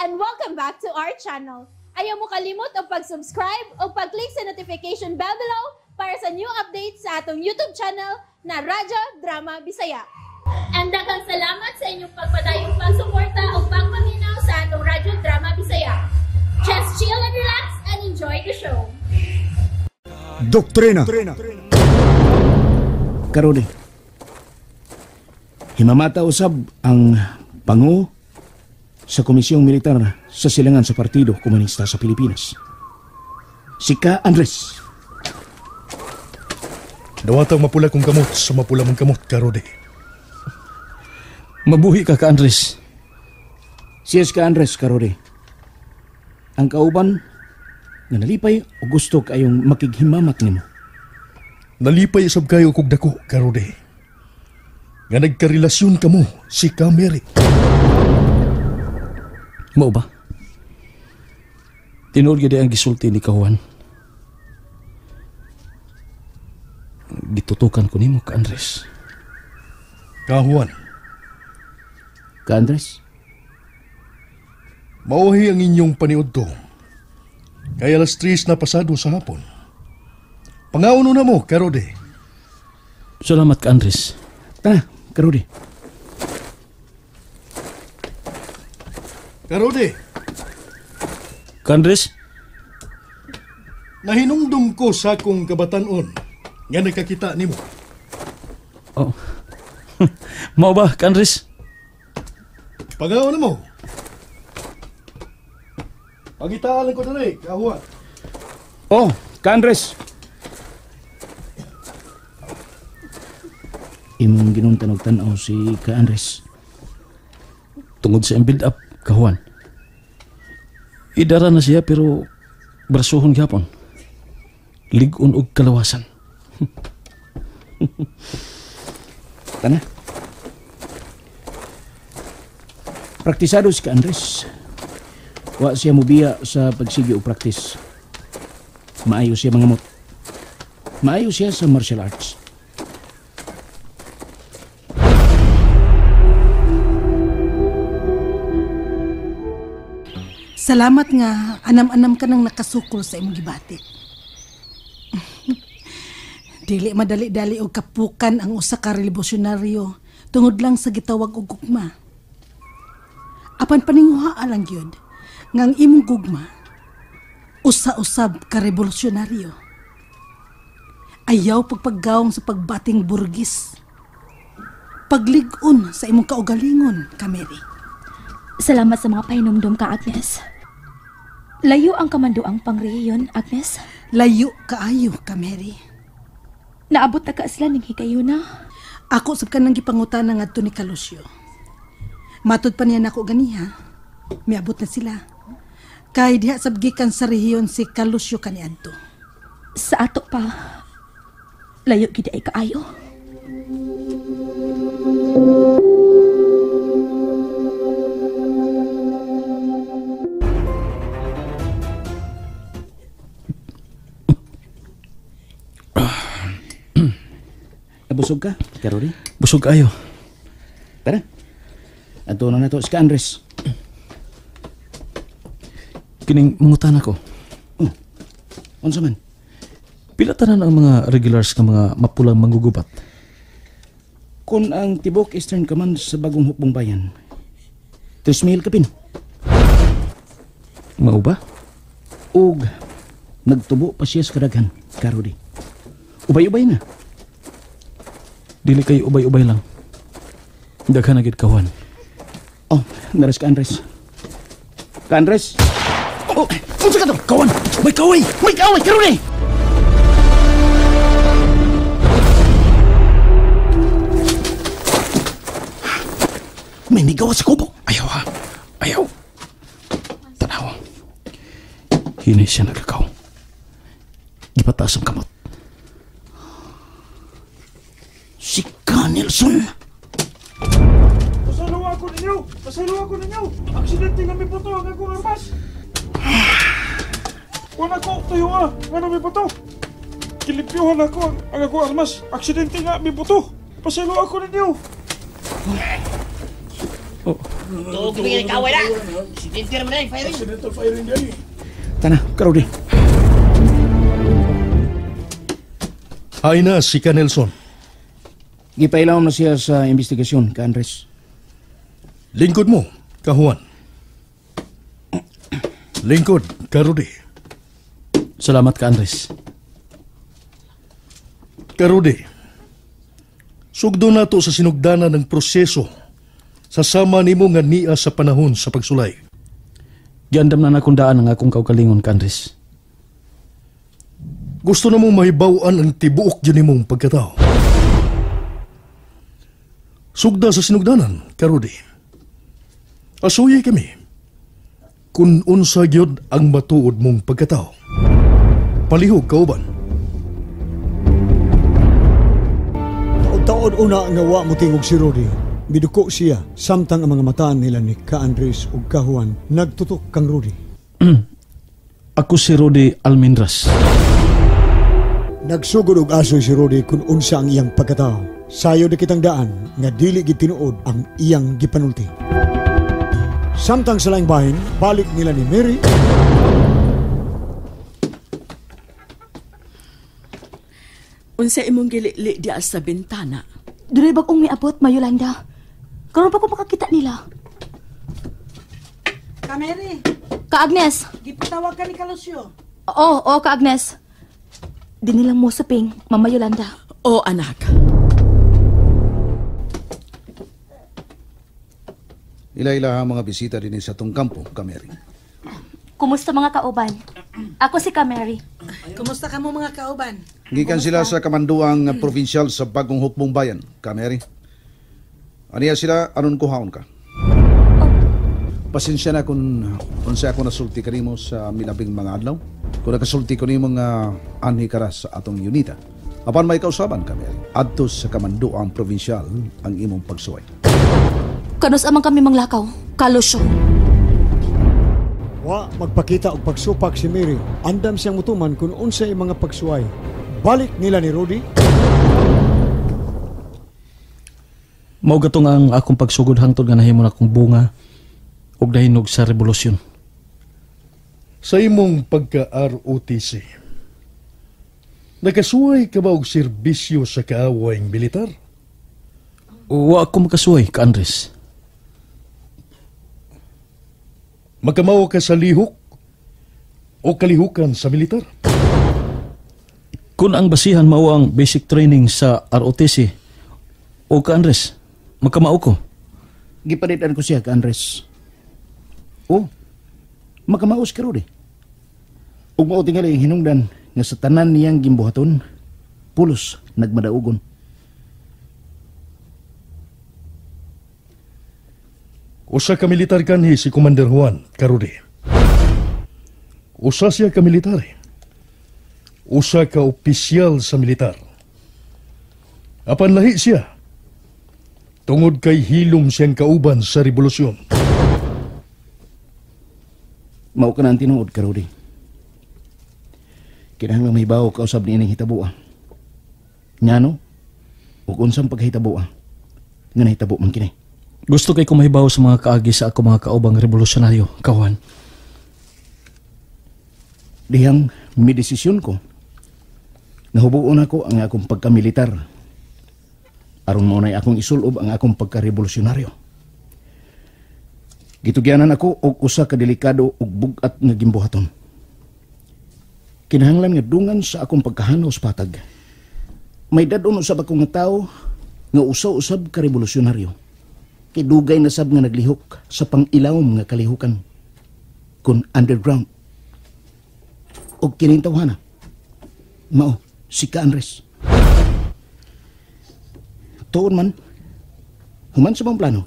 and welcome back to our channel. Ayaw mo kalimot o pag-subscribe o pag-click sa notification bell below para sa new updates sa atong YouTube channel na Radyo Drama Bisaya. And daghang salamat sa inyong pagpadayong pagsuporta o pagpaminaw sa atong Radyo Drama Bisaya. Just chill and relax and enjoy the show. Doktrina. Karuni. Himamata usab ang pangu sa Komisyong Militar sa Silangan sa Partido Komunista sa Pilipinas. Si Ka Andres. Dawatang mapula kong kamot sa mapula mong kamot, Karode. Mabuhi ka, Ka Andres. Siyas Ka Andres, Karode. Ang kauban na nalipay o gusto kayong makighimamat nimo. Nalipay isab kayo kog dako, Karode. Nga nagkarelasyon ka mo si Ka Mary. Mao ba? Tinuod gyud ang gisulti ni Kahuan. Gitutukan ko nimo, Ka Andres. Kahuan, Ka Andres? mauhi ang inyong paniudto. Kaya alas 3 na pasado sa hapon. Pangauno na mo, Karode. Salamat, Ka Andres. Tara, Karode. Karode, Ka Andres? nahinumdum ko sa akong kabatanon nga nakakita nimo. Oh. Mao ba, Ka Andres? Pangauno mo. Pagitaan ko dali, Kahuan. Oh, Ka Andres. Imong ginuntan og tan-aw si Ka Andres. Tungod sa build-up, Kahuan. Idara na siya pero brasuhon gyapon. Ligon og kalawasan. Tana. Praktisado si Ka Andres. Wa siya mubiya sa pagsigi o praktis. Maayo siya mangamot. Maayo siya sa martial arts. Salamat nga, anam-anam ka nang nakasukol sa imong gibati. Dili madali-dali og kapukan ang usa ka revolusyonaryo tungod lang sa gitawag og gugma. Apan paninguhaa lang gyud nga ang imong gugma usa-usab ka revolusyonaryo. Ayaw pagpaggawong sa pagbating burgis. Paglig-on sa imong kaugalingon, Ka Mary. Salamat sa mga pahinumdum ka, Agnes. Layo ang kamanduang pangrehiyon, Agnes. Layo kaayo, Ka Mary. Naabot na ka sila ng hikayo na. Ako sab ka nang gipangutana ngadto ni Kalusyo. Matod pa niya nako ganiha. Miabot na sila. Kay diha sab gikan sa rehiyon si Kalusyo kaniadto. Sa ato pa, layo gid ay kaayo. Nabusog ka, Karode? Busog kayo. Tara. Ato na to si Ka Andres. Kining mangutan ako. Oh. Unsa man? Pila tanan ang mga regulars nga mga mapulang manggugubat? Kung ang tibok Eastern Command sa bagong hukbong bayan, 3,000 kapin. Mao ba? Ug nagtubo pa siya sa kadaghan, Karode. Ubay-ubay na. Dili kayo ubay-ubay lang. Daghan na gid Kahuan. Oh, naras Ka Andres. Ka Andres? Oh, unsa ka to? Kahuan! May kaway! May kaway, Karode! May nigawa sa kubo. Ayaw ha. Ayaw. Tanaw. Hinay siya nagkakaw. Ipataas ang kamot. Si Ka Nelson. Pasalawa ko ninyo! Pasalawa ko ninyo! Aksidente nga may buto ang akong armas! Wala ko tayo nga may buto! Kilipyuhan ako ang akong armas! Aksidente nga may buto! Pasalawa ko ninyo! Tuog kami kaway na. Sintintir mo na yung firing. Accidental firing day. Tana, Karudi. Hay na si Ka Nelson. Gipailaw na siya sa investigasyon, Ka Andres. Lingkod mo, Ka Juan. Lingkod, Ka Rudy. Salamat Ka Andres. Ka Rudy, sugdo na to sa sinugdanan ng proseso sa sama nimo nga niya sa panahon sa pagsulay. Giandam na nakong daan ang akong kaugalingon Ka Andres. Gusto na mong mahibawaan ang tibuok yun mong pagkatao. Sugda sa sinugdanan, Ka Rudy. Asuyay kami kung unsa gyud ang matuod mong pagkatao. Palihog kauban. Taon una nga wa mo tingog si Rudy. Biduko siya samtang ang mga mata nila ni Ka Andres ug Ka Juan nagtutok kang Rudy. Ako si Rudy Almendras. Nagsugod og asoy si Rudy kung unsa ang iyang pagkatao. Sayo na kitang daan nga dili gid tinuod ang iyang gipanulti. Samtang sa laing bahin, balik nila ni Mary. Unsa imong gilili diya sa bintana? Dili bag-ong miabot, Mayolanda. Karon pa ko makakita nila. Ka Mary, Ka Agnes. gipatawag ka ni Kalusyo. Oo, Ka Agnes. Di nilang mo saping, Mama Yolanda. O anak. Ila-ila ang mga bisita din sa tong kampo, Ka Mary. Kumusta mga kauban? Ako si Ka Mary. Kumusta ka mo mga kauban? Gikan sila sa kamanduang provinsyal sa bagong hukbong bayan, Ka Mary. Aniya sila, anon kuhaon ka? Pasensya na kung unsa ako nasulti kanimo sa milabing mga adlaw. Kung nakasulti ko nimo nga anhi karas sa atong unita. Apan may kausaban, Ka Mary. Adto sa kamanduang provinsyal ang imong pagsuway. Kanus amang kami manglakaw. Kalusyo. Wa magpakita og pagsupak si Mary. Andam siyang mutuman kung unsa ang mga pagsuway. Balik nila ni Rudy. Mao gatong ang akong pagsugod hangtod nga nahimo na akong bunga ug dahinog sa revolusyon. Sa imong pagka-ROTC, nakasuway ka ba og serbisyo sa kaawayng militar? Wa ako makasuway, Ka Andres. Magkamawa ka sa lihok o kalihukan sa militar? Kung ang basihan mao ang basic training sa ROTC o Ka Andres, magkamao ko. Gipalitan ko siya, Ka Andres. Oh, magkamaos ka Rudy. Ug mao tingali hinungdan nga sa tanan niyang gimbuhaton, pulos nagmadaugon. Usa ka militar kanhi si Commander Juan, Ka Rudy. Usa siya ka military. Usa ka opisyal sa militar. Apan lahi siya. Tungod kay hilom siyang kauban sa revolusyon. Mao ka na ang tinuod, Ka Rudy. Kinahanglang mahibaw ka usab ni ining hitabuan. Nyano? Ug unsang paghitabuan nga nahitabo man kini. Gusto kay kumahibaw sa mga kaagi sa ako mga kaubang revolusyonaryo, Ka Juan. Dihang may desisyon ko. Nahubuon ako ang akong pagkamilitar. Aron mo na'y akong isulob ang akong pagka-revolusyonaryo. Gitugyanan ako og usa ka delikado ug bugat nga gimbuhaton. Kinahanglan nga dungan sa akong pagkahanaw sa patag. May dadon usab ako nga tao nga usaw-usab ka revolusyonaryo. Kay dugay na sab nga naglihok sa pang-ilawom nga kalihukan kun underground. Og kinintawhana mao si Ka Andres. Tuon man human sa mong plano,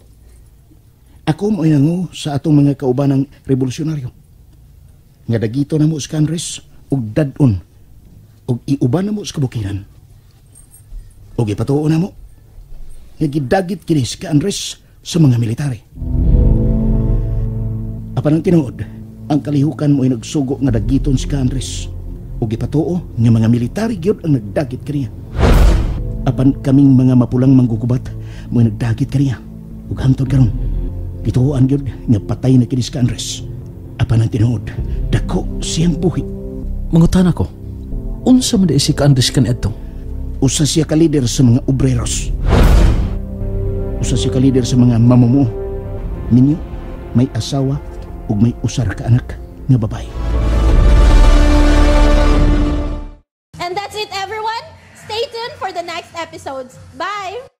ako mo inango sa atong mga kaubanang revolusyonaryo nga dagito na mo si Ka Andres og dadon og iuban na mo sa kabukiran og ipatuo na mo nga gidagit kini si Ka Andres sa mga military. Apan ang tinuod, ang kalihukan mo ay nagsugo nga dagiton si Ka Andres ug ipatuo nga mga military gyud ang nagdagit kaniya. Apan kaming mga mapulang manggugubat mo ay nagdagit kaniya ug hangtod karon Bituan gyud nga patay na kini si Andres. Apan ang tinuod, dako siyang buhi. Mangutan ako, unsa man di si Andres kan edto? Usa siya ka leader sa mga obreros. Usa siya ka leader sa mga mamumuo. Minyo, may asawa ug may usar ka anak nga babae. And that's it, everyone. Stay tuned for the next episodes. Bye!